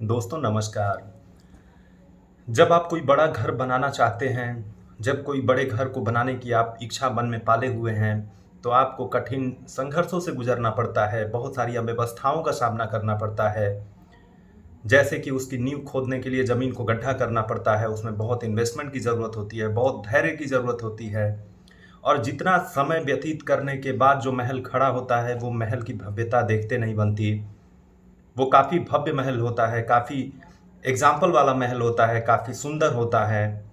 दोस्तों नमस्कार। जब आप कोई बड़ा घर बनाना चाहते हैं, जब कोई बड़े घर को बनाने की आप इच्छा मन में पाले हुए हैं, तो आपको कठिन संघर्षों से गुज़रना पड़ता है, बहुत सारी अव्यवस्थाओं का सामना करना पड़ता है। जैसे कि उसकी नींव खोदने के लिए ज़मीन को गड्ढा करना पड़ता है, उसमें बहुत इन्वेस्टमेंट की ज़रूरत होती है, बहुत धैर्य की ज़रूरत होती है। और जितना समय व्यतीत करने के बाद जो महल खड़ा होता है, वो महल की भव्यता देखते नहीं बनती। वो काफ़ी भव्य महल होता है, काफ़ी एग्ज़ाम्पल वाला महल होता है, काफ़ी सुंदर होता है।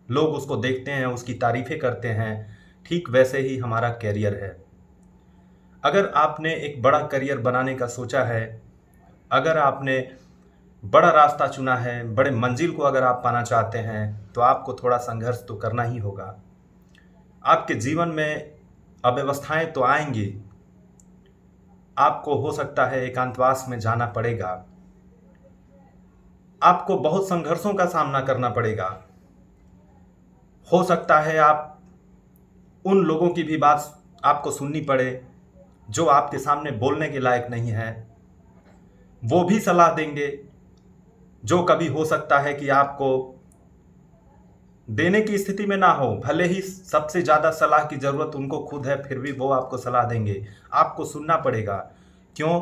लोग उसको देखते हैं, उसकी तारीफ़ें करते हैं। ठीक वैसे ही हमारा करियर है। अगर आपने एक बड़ा करियर बनाने का सोचा है, अगर आपने बड़ा रास्ता चुना है, बड़े मंजिल को अगर आप पाना चाहते हैं, तो आपको थोड़ा संघर्ष तो करना ही होगा। आपके जीवन में अव्यवस्थाएँ तो आएँगी। आपको हो सकता है एकांतवास में जाना पड़ेगा। आपको बहुत संघर्षों का सामना करना पड़ेगा। हो सकता है आप उन लोगों की भी बात आपको सुननी पड़े जो आपके सामने बोलने के लायक नहीं है। वो भी सलाह देंगे जो कभी हो सकता है कि आपको देने की स्थिति में ना हो। भले ही सबसे ज़्यादा सलाह की ज़रूरत उनको खुद है, फिर भी वो आपको सलाह देंगे। आपको सुनना पड़ेगा। क्यों?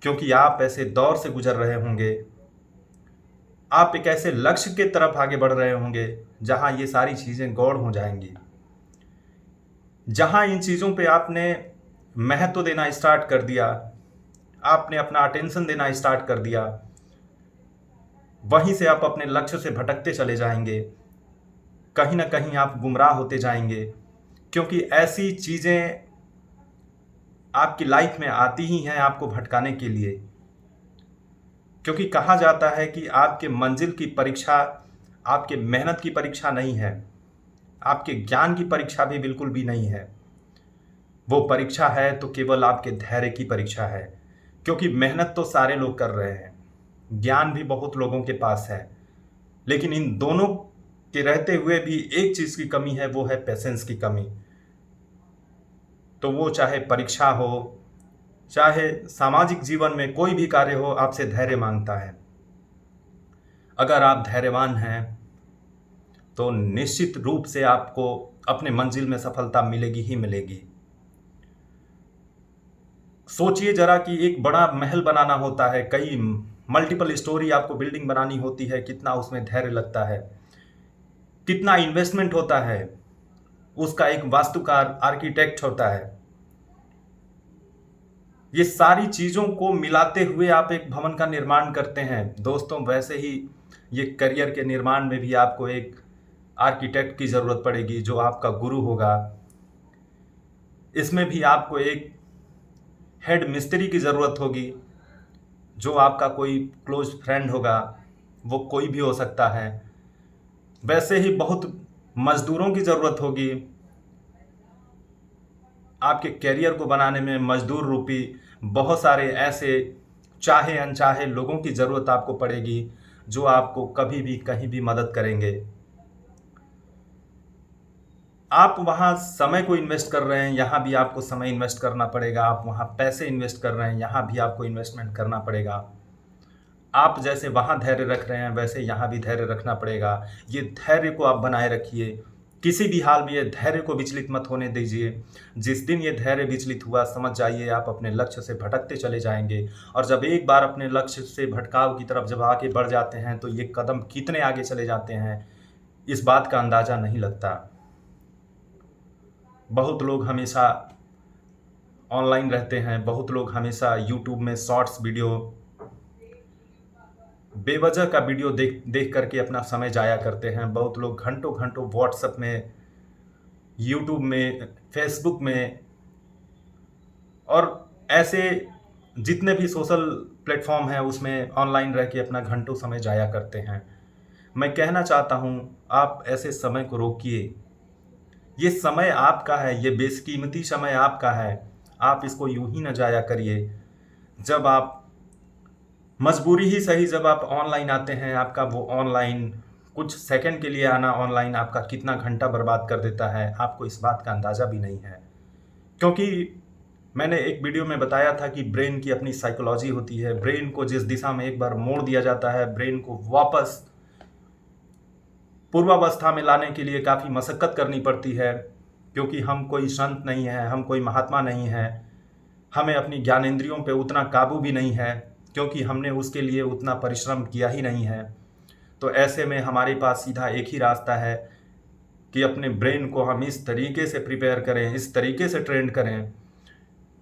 क्योंकि आप ऐसे दौर से गुजर रहे होंगे, आप एक ऐसे लक्ष्य के तरफ आगे बढ़ रहे होंगे जहाँ ये सारी चीज़ें गौण हो जाएंगी। जहाँ इन चीज़ों पे आपने महत्व देना स्टार्ट कर दिया, आपने अपना अटेंशन देना स्टार्ट कर दिया, वहीं से आप अपने लक्ष्य से भटकते चले जाएंगे। कहीं ना कहीं आप गुमराह होते जाएंगे, क्योंकि ऐसी चीज़ें आपकी लाइफ में आती ही हैं आपको भटकाने के लिए। क्योंकि कहा जाता है कि आपके मंजिल की परीक्षा आपके मेहनत की परीक्षा नहीं है, आपके ज्ञान की परीक्षा भी बिल्कुल भी नहीं है। वो परीक्षा है तो केवल आपके धैर्य की परीक्षा है। क्योंकि मेहनत तो सारे लोग कर रहे हैं, ज्ञान भी बहुत लोगों के पास है, लेकिन इन दोनों के रहते हुए भी एक चीज़ की कमी है, वो है पेशेंस की कमी। तो वो चाहे परीक्षा हो, चाहे सामाजिक जीवन में कोई भी कार्य हो, आपसे धैर्य मांगता है। अगर आप धैर्यवान हैं तो निश्चित रूप से आपको अपने मंजिल में सफलता मिलेगी ही मिलेगी। सोचिए जरा कि एक बड़ा महल बनाना होता है, कई मल्टीपल स्टोरी आपको बिल्डिंग बनानी होती है, कितना उसमें धैर्य लगता है, कितना इन्वेस्टमेंट होता है। उसका एक वास्तुकार आर्किटेक्ट होता है। ये सारी चीज़ों को मिलाते हुए आप एक भवन का निर्माण करते हैं। दोस्तों वैसे ही ये करियर के निर्माण में भी आपको एक आर्किटेक्ट की ज़रूरत पड़ेगी जो आपका गुरु होगा। इसमें भी आपको एक हेड मिस्त्री की ज़रूरत होगी जो आपका कोई क्लोज फ्रेंड होगा, वो कोई भी हो सकता है। वैसे ही बहुत मज़दूरों की ज़रूरत होगी। आपके करियर को बनाने में मज़दूर रूपी बहुत सारे ऐसे चाहे अनचाहे लोगों की ज़रूरत आपको पड़ेगी जो आपको कभी भी कहीं भी मदद करेंगे। आप वहाँ समय को इन्वेस्ट कर रहे हैं, यहाँ भी आपको समय इन्वेस्ट करना पड़ेगा। आप वहाँ पैसे इन्वेस्ट कर रहे हैं, यहाँ भी आपको इन्वेस्टमेंट करना पड़ेगा। आप जैसे वहाँ धैर्य रख रहे हैं, वैसे यहाँ भी धैर्य रखना पड़ेगा। ये धैर्य को आप बनाए रखिए। किसी भी हाल में ये धैर्य को विचलित मत होने दीजिए। जिस दिन ये धैर्य विचलित हुआ, समझ जाइए आप अपने लक्ष्य से भटकते चले जाएंगे। और जब एक बार अपने लक्ष्य से भटकाव की तरफ जब आगे बढ़ जाते हैं, तो ये कदम कितने आगे चले जाते हैं, इस बात का अंदाज़ा नहीं लगता। बहुत लोग हमेशा ऑनलाइन रहते हैं, बहुत लोग हमेशा यूट्यूब में शॉर्ट्स वीडियो, बेवजह का वीडियो देख देख करके अपना समय जाया करते हैं। बहुत लोग घंटों घंटों व्हाट्सएप में, यूट्यूब में, फेसबुक में और ऐसे जितने भी सोशल प्लेटफॉर्म हैं उसमें ऑनलाइन रह के अपना घंटों समय जाया करते हैं। मैं कहना चाहता हूँ, आप ऐसे समय को रोकिए। ये समय आपका है, ये बेशकीमती समय आपका है। आप इसको यूं ही न जाया करिए। जब आप मजबूरी ही सही, जब आप ऑनलाइन आते हैं, आपका वो ऑनलाइन कुछ सेकंड के लिए आना ऑनलाइन आपका कितना घंटा बर्बाद कर देता है, आपको इस बात का अंदाज़ा भी नहीं है। क्योंकि मैंने एक वीडियो में बताया था कि ब्रेन की अपनी साइकोलॉजी होती है। ब्रेन को जिस दिशा में एक बार मोड़ दिया जाता है, ब्रेन को वापस पूर्वावस्था में लाने के लिए काफ़ी मशक्क़त करनी पड़ती है, क्योंकि हम कोई संत नहीं हैं, हम कोई महात्मा नहीं हैं, हमें अपनी ज्ञानेंद्रियों पे उतना काबू भी नहीं है, क्योंकि हमने उसके लिए उतना परिश्रम किया ही नहीं है। तो ऐसे में हमारे पास सीधा एक ही रास्ता है कि अपने ब्रेन को हम इस तरीके से प्रिपेयर करें, इस तरीके से ट्रेन करें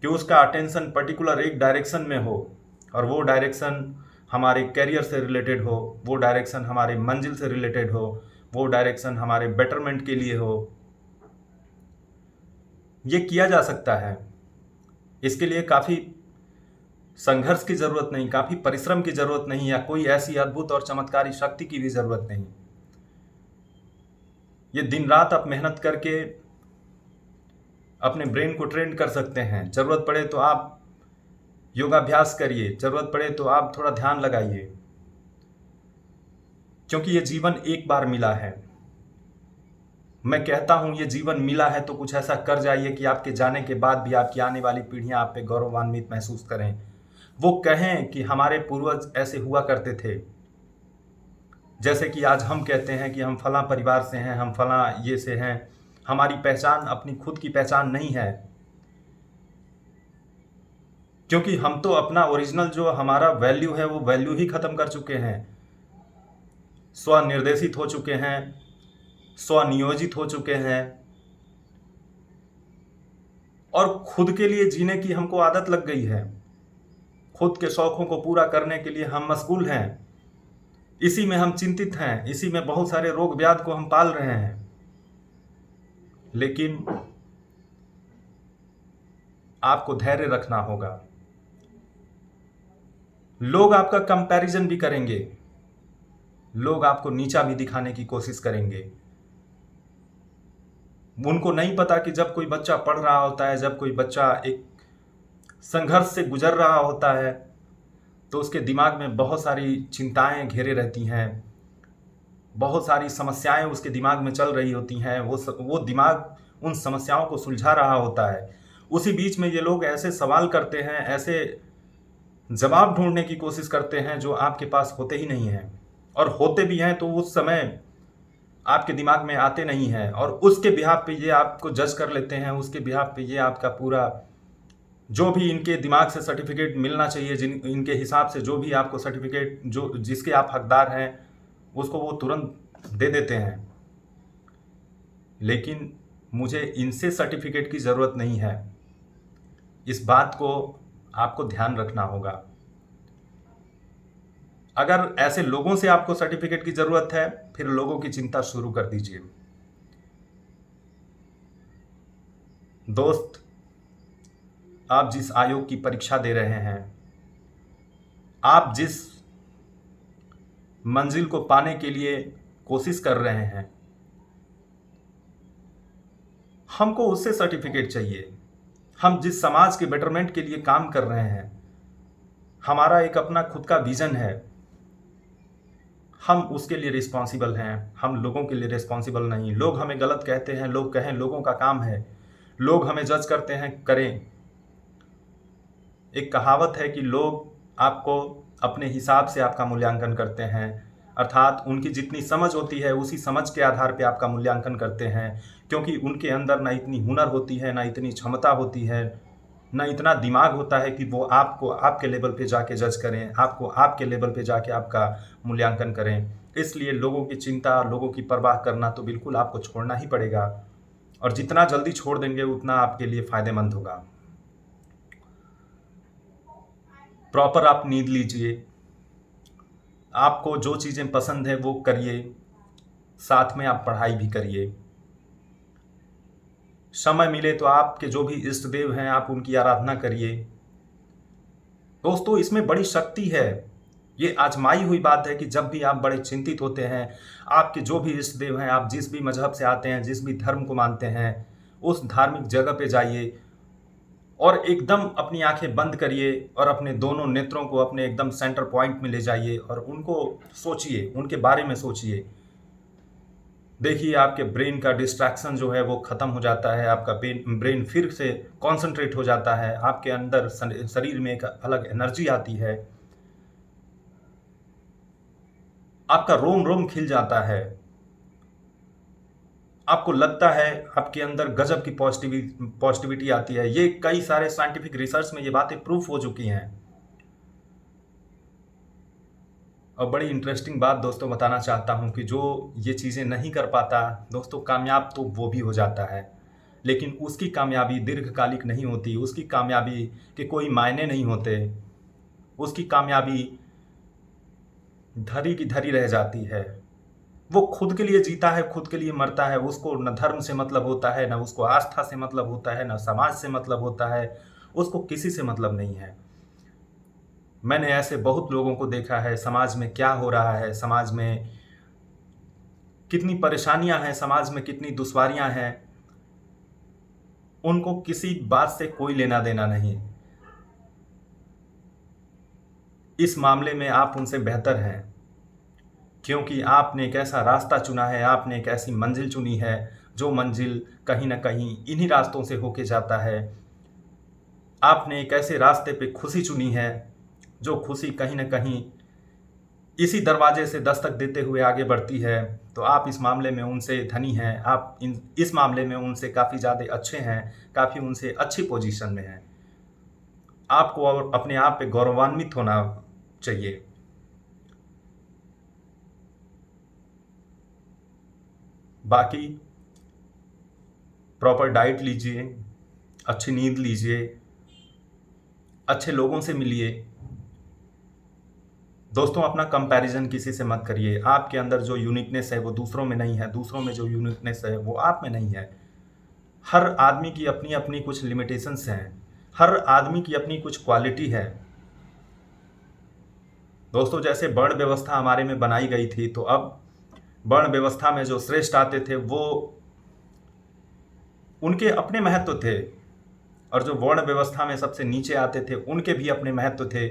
कि उसका अटेंशन पर्टिकुलर एक डायरेक्शन में हो, और वो डायरेक्शन हमारे करियर से रिलेटेड हो, वो डायरेक्शन हमारे मंजिल से रिलेटेड हो, वो डायरेक्शन हमारे बेटरमेंट के लिए हो। ये किया जा सकता है। इसके लिए काफ़ी संघर्ष की ज़रूरत नहीं, काफ़ी परिश्रम की ज़रूरत नहीं, या कोई ऐसी अद्भुत और चमत्कारी शक्ति की भी ज़रूरत नहीं। ये दिन रात आप मेहनत करके अपने ब्रेन को ट्रेन कर सकते हैं। ज़रूरत पड़े तो आप योगाभ्यास करिए, ज़रूरत पड़े तो आप थोड़ा ध्यान लगाइए, क्योंकि ये जीवन एक बार मिला है। मैं कहता हूँ ये जीवन मिला है तो कुछ ऐसा कर जाइए कि आपके जाने के बाद भी आपकी आने वाली पीढ़ियाँ आप पे गौरवान्वित महसूस करें। वो कहें कि हमारे पूर्वज ऐसे हुआ करते थे। जैसे कि आज हम कहते हैं कि हम फलां परिवार से हैं, हम फलां ये से हैं। हमारी पहचान अपनी खुद की पहचान नहीं है, क्योंकि हम तो अपना ओरिजिनल जो हमारा वैल्यू है वो वैल्यू ही ख़त्म कर चुके हैं, स्वनिर्देशित हो चुके हैं, स्वनियोजित हो चुके हैं, और खुद के लिए जीने की हमको आदत लग गई है। खुद के शौक़ों को पूरा करने के लिए हम मशगूल हैं, इसी में हम चिंतित हैं, इसी में बहुत सारे रोग व्याध को हम पाल रहे हैं। लेकिन आपको धैर्य रखना होगा। लोग आपका कंपैरिजन भी करेंगे, लोग आपको नीचा भी दिखाने की कोशिश करेंगे। उनको नहीं पता कि जब कोई बच्चा पढ़ रहा होता है, जब कोई बच्चा एक संघर्ष से गुजर रहा होता है, तो उसके दिमाग में बहुत सारी चिंताएं घेरे रहती हैं, बहुत सारी समस्याएं उसके दिमाग में चल रही होती हैं। वो दिमाग उन समस्याओं को सुलझा रहा होता है। उसी बीच में ये लोग ऐसे सवाल करते हैं, ऐसे जवाब ढूंढने की कोशिश करते हैं जो आपके पास होते ही नहीं हैं, और होते भी हैं तो उस समय आपके दिमाग में आते नहीं हैं, और उसके बिहाफ पे ये आपको जज कर लेते हैं, उसके बिहाफ पे ये आपका पूरा जो भी इनके दिमाग से सर्टिफिकेट मिलना चाहिए, जिन इनके हिसाब से जो भी आपको सर्टिफिकेट जो जिसके आप हकदार हैं, उसको वो तुरंत दे देते हैं। लेकिन मुझे इनसे सर्टिफिकेट की ज़रूरत नहीं है। इस बात को आपको ध्यान रखना होगा। अगर ऐसे लोगों से आपको सर्टिफिकेट की ज़रूरत है, फिर लोगों की चिंता शुरू कर दीजिए। दोस्त, आप जिस आयोग की परीक्षा दे रहे हैं, आप जिस मंजिल को पाने के लिए कोशिश कर रहे हैं, हमको उससे सर्टिफिकेट चाहिए। हम जिस समाज के बेटरमेंट के लिए काम कर रहे हैं, हमारा एक अपना खुद का विज़न है, हम उसके लिए रिस्पॉन्सिबल हैं, हम लोगों के लिए रिस्पॉन्सिबल नहीं। लोग हमें गलत कहते हैं, लोग कहें, लोगों का काम है, लोग हमें जज करते हैं, करें। एक कहावत है कि लोग आपको अपने हिसाब से आपका मूल्यांकन करते हैं, अर्थात उनकी जितनी समझ होती है उसी समझ के आधार पे आपका मूल्यांकन करते हैं, क्योंकि उनके अंदर ना इतनी हुनर होती है, ना इतनी क्षमता होती है, ना इतना दिमाग होता है कि वो आपको आपके लेवल पे जाके जज करें, आपको आपके लेवल पे जाके आपका मूल्यांकन करें। इसलिए लोगों की चिंता, लोगों की परवाह करना तो बिल्कुल आपको छोड़ना ही पड़ेगा, और जितना जल्दी छोड़ देंगे उतना आपके लिए फ़ायदेमंद होगा। प्रॉपर आप नींद लीजिए, आपको जो चीज़ें पसंद है वो करिए, साथ में आप पढ़ाई भी करिए। समय मिले तो आपके जो भी इष्ट देव हैं आप उनकी आराधना करिए। दोस्तों, इसमें बड़ी शक्ति है। ये आजमाई हुई बात है कि जब भी आप बड़े चिंतित होते हैं, आपके जो भी इष्ट देव हैं, आप जिस भी मजहब से आते हैं, जिस भी धर्म को मानते हैं, उस धार्मिक जगह पे जाइए और एकदम अपनी आंखें बंद करिए और अपने दोनों नेत्रों को अपने एकदम सेंटर पॉइंट में ले जाइए और उनको सोचिए, उनके बारे में सोचिए। देखिए आपके ब्रेन का डिस्ट्रैक्शन जो है वो ख़त्म हो जाता है, आपका ब्रेन फिर से कॉन्संट्रेट हो जाता है, आपके अंदर शरीर में एक अलग एनर्जी आती है, आपका रोम रोम खिल जाता है, आपको लगता है आपके अंदर गजब की पॉजिटिविटी आती है। ये कई सारे साइंटिफिक रिसर्च में ये बातें प्रूफ हो चुकी हैं। और बड़ी इंटरेस्टिंग बात दोस्तों बताना चाहता हूँ कि जो ये चीज़ें नहीं कर पाता दोस्तों, कामयाब तो वो भी हो जाता है, लेकिन उसकी कामयाबी दीर्घकालिक नहीं होती, उसकी कामयाबी के कोई मायने नहीं होते, उसकी कामयाबी धरी की धरी रह जाती है। वो खुद के लिए जीता है, खुद के लिए मरता है, उसको न धर्म से मतलब होता है, न उसको आस्था से मतलब होता है, न समाज से मतलब होता है, उसको किसी से मतलब नहीं है। मैंने ऐसे बहुत लोगों को देखा है, समाज में क्या हो रहा है, समाज में कितनी परेशानियां हैं, समाज में कितनी दुश्वारियां हैं, उनको किसी बात से कोई लेना देना नहीं। इस मामले में आप उनसे बेहतर हैं, क्योंकि आपने एक ऐसा रास्ता चुना है, आपने एक ऐसी मंजिल चुनी है, जो मंजिल कहीं ना कहीं इन्हीं रास्तों से होके जाता है। आपने एक ऐसे रास्ते पे खुशी चुनी है, जो खुशी कहीं ना कहीं इसी दरवाजे से दस्तक देते हुए आगे बढ़ती है। तो आप इस मामले में उनसे धनी हैं, आप इस मामले में उनसे काफ़ी ज़्यादा अच्छे हैं, काफ़ी उनसे अच्छी पोजीशन में हैं। आपको और अपने आप पे गौरवान्वित होना चाहिए। बाकी प्रॉपर डाइट लीजिए, अच्छी नींद लीजिए, अच्छे लोगों से मिलिए। दोस्तों अपना कंपैरिजन किसी से मत करिए। आपके अंदर जो यूनिकनेस है वो दूसरों में नहीं है, दूसरों में जो यूनिकनेस है वो आप में नहीं है। हर आदमी की अपनी अपनी कुछ लिमिटेशंस हैं, हर आदमी की अपनी कुछ क्वालिटी है। दोस्तों जैसे वर्ण व्यवस्था हमारे में बनाई गई थी, तो अब वर्ण व्यवस्था में जो श्रेष्ठ आते थे वो उनके अपने महत्व थे, और जो वर्ण व्यवस्था में सबसे नीचे आते थे उनके भी अपने महत्व थे,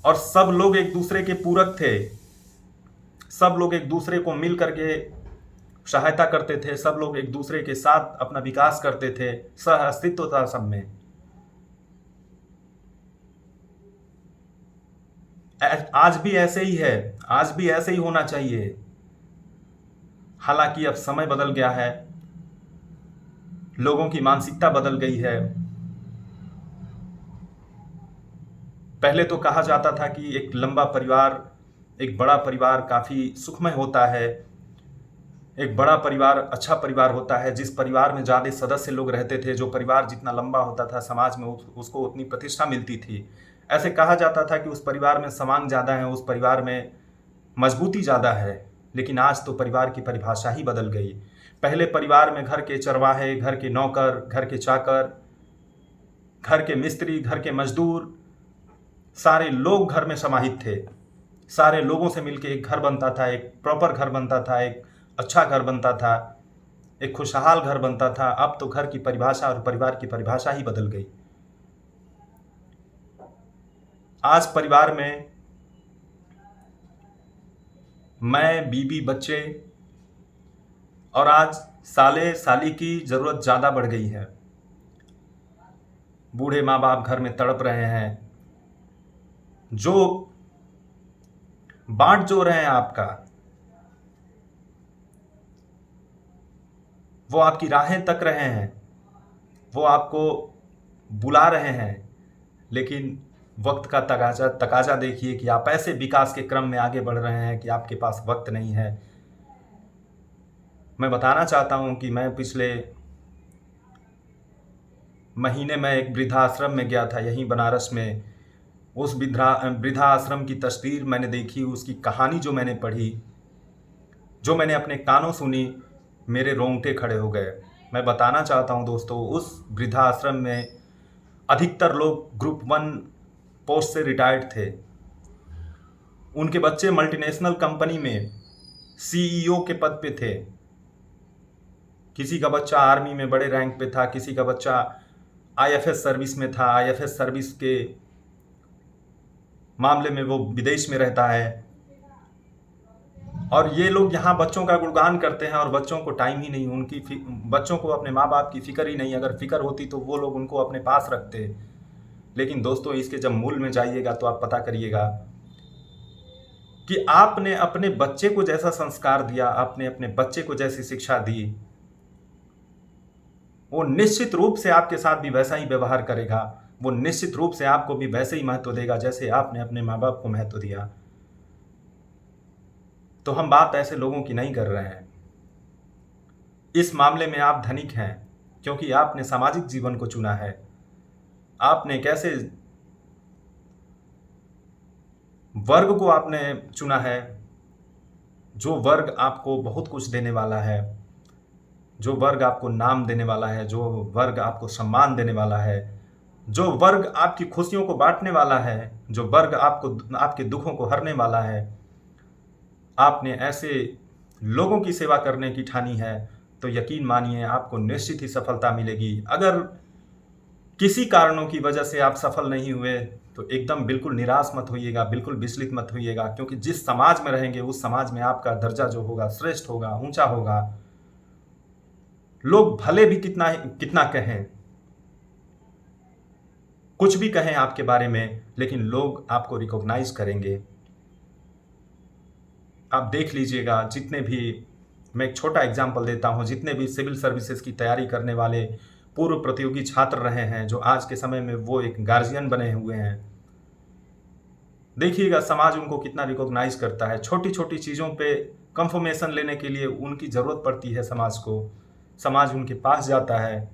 और सब लोग एक दूसरे के पूरक थे। सब लोग एक दूसरे को मिल करके सहायता करते थे, सब लोग एक दूसरे के साथ अपना विकास करते थे, सह अस्तित्व था सब में। आज भी ऐसे ही है, आज भी ऐसे ही होना चाहिए। हालांकि अब समय बदल गया है, लोगों की मानसिकता बदल गई है। पहले तो कहा जाता था कि एक लंबा परिवार, एक बड़ा परिवार काफ़ी सुखमय होता है, एक बड़ा परिवार अच्छा परिवार होता है, जिस परिवार में ज़्यादा सदस्य लोग रहते थे, जो परिवार जितना लंबा होता था समाज में उसको उतनी प्रतिष्ठा मिलती थी। ऐसे कहा जाता था कि उस परिवार में समांग ज़्यादा है, उस परिवार में मजबूती ज़्यादा है। लेकिन आज तो परिवार की परिभाषा ही बदल गई। पहले परिवार में घर के चरवाहे, घर के नौकर, घर के चाकर, घर के मिस्त्री, घर के मजदूर, सारे लोग घर में समाहित थे। सारे लोगों से मिलकर एक घर बनता था, एक प्रॉपर घर बनता था, एक अच्छा घर बनता था, एक खुशहाल घर बनता था। अब तो घर की परिभाषा और परिवार की परिभाषा ही बदल गई। आज परिवार में मैं, बीवी, बच्चे और आज साले साली की ज़रूरत ज़्यादा बढ़ गई है। बूढ़े माँ बाप घर में तड़प रहे हैं, जो बांट जो रहे हैं आपका, वो आपकी राहें तक रहे हैं, वो आपको बुला रहे हैं, लेकिन वक्त का तकाजा देखिए कि आप ऐसे विकास के क्रम में आगे बढ़ रहे हैं कि आपके पास वक्त नहीं है। मैं बताना चाहता हूं कि मैं पिछले महीने में एक वृद्धाश्रम में गया था, यहीं बनारस में। उस वृद्धाश्रम की तस्वीर मैंने देखी, उसकी कहानी जो मैंने पढ़ी, जो मैंने अपने कानों सुनी, मेरे रोंगटे खड़े हो गए। मैं बताना चाहता हूं दोस्तों, उस वृद्धाश्रम में अधिकतर लोग ग्रुप 1 पोस्ट से रिटायर्ड थे। उनके बच्चे मल्टीनेशनल कंपनी में सीईओ के पद पे थे। किसी का बच्चा आर्मी में बड़े रैंक पे था, किसी का बच्चा आईएफएस सर्विस में था, आईएफएस सर्विस के मामले में वो विदेश में रहता है। और ये लोग यहाँ बच्चों का गुणगान करते हैं और बच्चों को टाइम ही नहीं, बच्चों को अपने माँ बाप की फिक्र ही नहीं। अगर फिक्र होती तो वो लोग उनको अपने पास रखते। लेकिन दोस्तों, इसके जब मूल में जाइएगा तो आप पता करिएगा कि आपने अपने बच्चे को जैसा संस्कार दिया, आपने अपने बच्चे को जैसी शिक्षा दी, वो निश्चित रूप से आपके साथ भी वैसा ही व्यवहार करेगा। वो निश्चित रूप से आपको भी वैसे ही महत्व देगा जैसे आपने अपने माँ बाप को महत्व दिया। तो हम बात ऐसे लोगों की नहीं कर रहे हैं। इस मामले में आप धनिक हैं क्योंकि आपने सामाजिक जीवन को चुना है। आपने कैसे वर्ग को आपने चुना है, जो वर्ग आपको बहुत कुछ देने वाला है, जो वर्ग आपको नाम देने वाला है, जो वर्ग आपको सम्मान देने वाला है, जो वर्ग आपकी खुशियों को बांटने वाला है, जो वर्ग आपको आपके दुखों को हरने वाला है। आपने ऐसे लोगों की सेवा करने की ठानी है तो यकीन मानिए आपको निश्चित ही सफलता मिलेगी। अगर किसी कारणों की वजह से आप सफल नहीं हुए तो एकदम बिल्कुल निराश मत होइएगा, बिल्कुल विचलित मत होइएगा, क्योंकि जिस समाज में रहेंगे उस समाज में आपका दर्जा जो होगा श्रेष्ठ होगा, ऊंचा होगा। लोग भले भी कितना कितना कहें, कुछ भी कहें आपके बारे में, लेकिन लोग आपको रिकॉग्नाइज करेंगे। आप देख लीजिएगा, जितने भी, मैं एक छोटा एग्जांपल देता हूं, जितने भी सिविल सर्विसेज की तैयारी करने वाले पूर्व प्रतियोगी छात्र रहे हैं, जो आज के समय में वो एक गार्जियन बने हुए हैं, देखिएगा समाज उनको कितना रिकॉग्नाइज करता है। छोटी छोटी चीज़ों पे कंफर्मेशन लेने के लिए उनकी ज़रूरत पड़ती है समाज को, समाज उनके पास जाता है।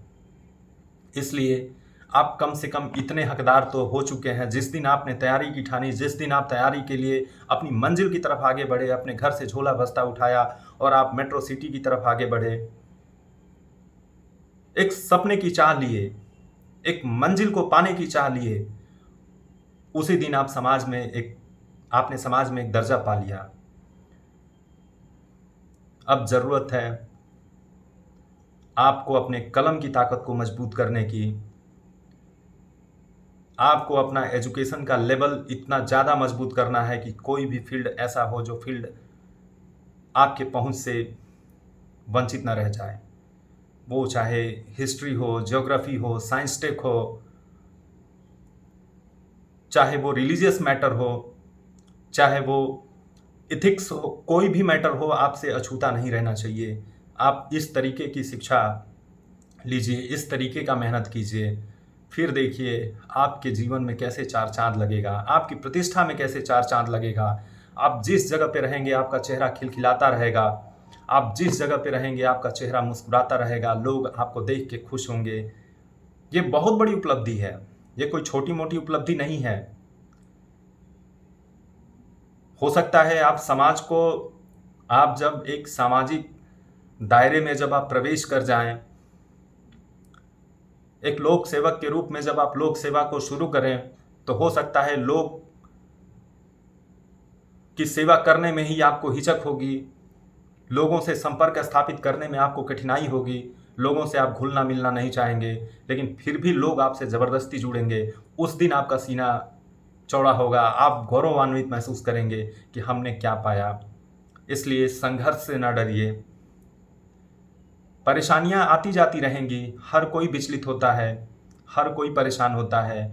इसलिए आप कम से कम इतने हकदार तो हो चुके हैं। जिस दिन आपने तैयारी की ठानी, जिस दिन आप तैयारी के लिए अपनी मंजिल की तरफ आगे बढ़े, अपने घर से झोला बस्ता उठाया और आप मेट्रो सिटी की तरफ आगे बढ़े, एक सपने की चाह लिए, एक मंजिल को पाने की चाह लिए, उसी दिन आप आपने समाज में एक दर्जा पा लिया। अब जरूरत है आपको अपने कलम की ताकत को मजबूत करने की। आपको अपना एजुकेशन का लेवल इतना ज़्यादा मजबूत करना है कि कोई भी फील्ड ऐसा हो जो फील्ड आपके पहुंच से वंचित न रह जाए। वो चाहे हिस्ट्री हो, ज्योग्राफी हो, साइंस टेक हो, चाहे वो रिलीजियस मैटर हो, चाहे वो इथिक्स हो, कोई भी मैटर हो, आपसे अछूता नहीं रहना चाहिए। आप इस तरीके की शिक्षा लीजिए, इस तरीके का मेहनत कीजिए, फिर देखिए आपके जीवन में कैसे चार चांद लगेगा, आपकी प्रतिष्ठा में कैसे चार चांद लगेगा। आप जिस जगह पे रहेंगे आपका चेहरा खिलखिलाता रहेगा, आप जिस जगह पे रहेंगे आपका चेहरा मुस्कुराता रहेगा, लोग आपको देख के खुश होंगे। ये बहुत बड़ी उपलब्धि है, ये कोई छोटी मोटी उपलब्धि नहीं है। हो सकता है आप जब एक सामाजिक दायरे में जब आप प्रवेश कर जाएं, एक लोक सेवक के रूप में जब आप लोक सेवा को शुरू करें, तो हो सकता है लोग की सेवा करने में ही आपको हिचक होगी, लोगों से संपर्क स्थापित करने में आपको कठिनाई होगी, लोगों से आप घुलना मिलना नहीं चाहेंगे, लेकिन फिर भी लोग आपसे ज़बरदस्ती जुड़ेंगे। उस दिन आपका सीना चौड़ा होगा, आप गौरवान्वित महसूस करेंगे कि हमने क्या पाया। इसलिए संघर्ष से न डरिए। परेशानियां आती जाती रहेंगी, हर कोई विचलित होता है, हर कोई परेशान होता है।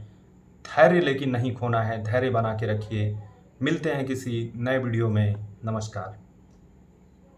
धैर्य लेकिन नहीं खोना है, धैर्य बना के रखिए। मिलते हैं किसी नए वीडियो में। नमस्कार।